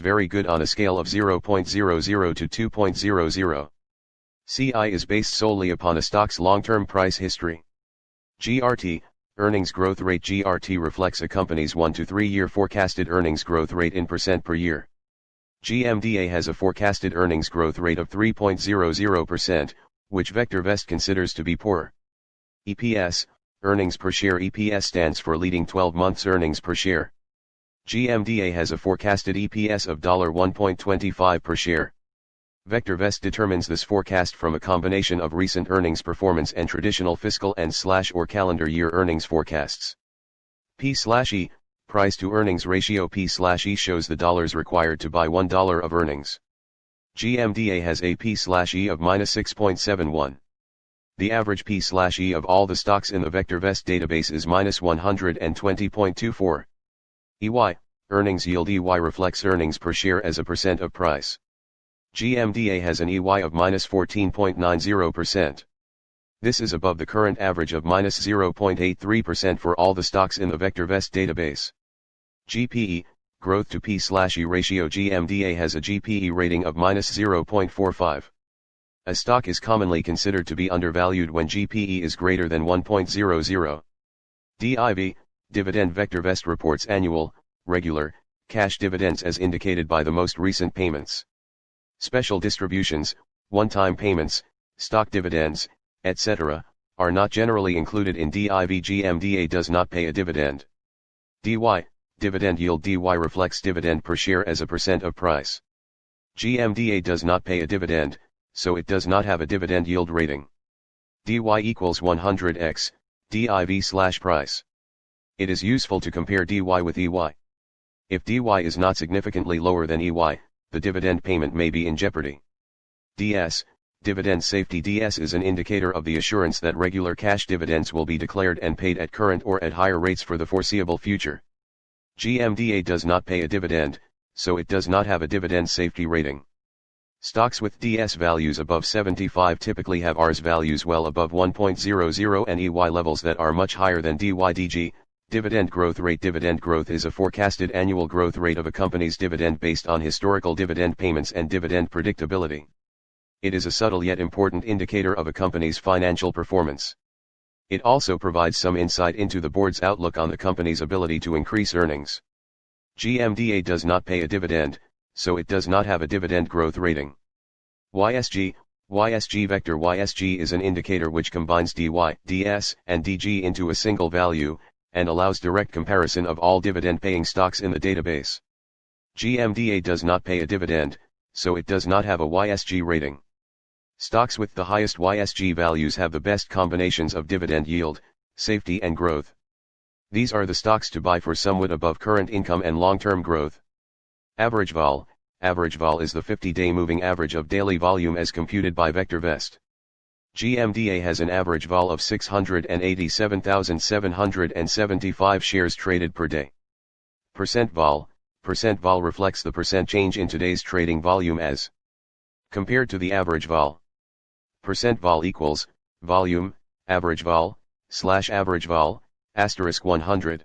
very good on a scale of 0.00 to 2.00. CI is based solely upon a stock's long-term price history. GRT, earnings growth rate. GRT reflects a company's 1 to 3 year forecasted earnings growth rate in percent per year. GMDA has a forecasted earnings growth rate of 3.00%, which VectorVest considers to be poor. EPS, earnings per share. EPS stands for leading 12 months earnings per share. GMDA has a forecasted EPS of $1.25 per share. VectorVest determines this forecast from a combination of recent earnings performance and traditional fiscal and/or calendar year earnings forecasts. P/E, price to earnings ratio. P/E shows the dollars required to buy $1 of earnings. GMDA has a P/E of -6.71. The average P/E of all the stocks in the VectorVest database is -120.24. EY, earnings yield. EY reflects earnings per share as a percent of price. GMDA has an EY of -14.90%. This is above the current average of -0.83% for all the stocks in the VectorVest database. GPE, growth to P/E ratio. GMDA has a GPE rating of -0.45. A stock is commonly considered to be undervalued when GPE is greater than 1.00. DIV, dividend. VectorVest reports annual, regular, cash dividends as indicated by the most recent payments. Special distributions, one-time payments, stock dividends, etc., are not generally included in DIV. GMDA does not pay a dividend. DY, dividend yield. DY reflects dividend per share as a percent of price. GMDA does not pay a dividend, so it does not have a dividend yield rating. DY equals 100x, DIV/price. It is useful to compare DY with EY. If DY is not significantly lower than EY, the dividend payment may be in jeopardy. DS, dividend safety. DS is an indicator of the assurance that regular cash dividends will be declared and paid at current or at higher rates for the foreseeable future. GMDA does not pay a dividend, so it does not have a dividend safety rating. Stocks with DS values above 75 typically have RS values well above 1.00 and EY levels that are much higher than DYDG. Dividend growth rate. Dividend growth is a forecasted annual growth rate of a company's dividend based on historical dividend payments and dividend predictability. It is a subtle yet important indicator of a company's financial performance. It also provides some insight into the board's outlook on the company's ability to increase earnings. GMDA does not pay a dividend, so it does not have a dividend growth rating. YSG, YSG vector. YSG is an indicator which combines DY, DS, and DG into a single value, and allows direct comparison of all dividend-paying stocks in the database. GMDA does not pay a dividend, so it does not have a YSG rating. Stocks with the highest YSG values have the best combinations of dividend yield, safety and growth. These are the stocks to buy for somewhat above current income and long-term growth. Average vol. Average vol is the 50-day moving average of daily volume as computed by VectorVest. GMDA has an average vol of 687,775 shares traded per day. Percent vol. Percent vol reflects the percent change in today's trading volume as compared to the average vol. Percent vol equals volume, average vol, /average vol, *100.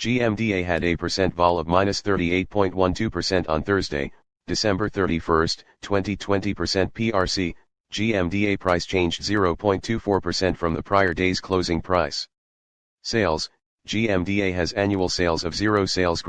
GMDA had a percent vol of -38.12% on Thursday, December 31, 2020. PRC. GMDA price changed 0.24% from the prior day's closing price. Sales. GMDA has annual sales of 0 sales growth.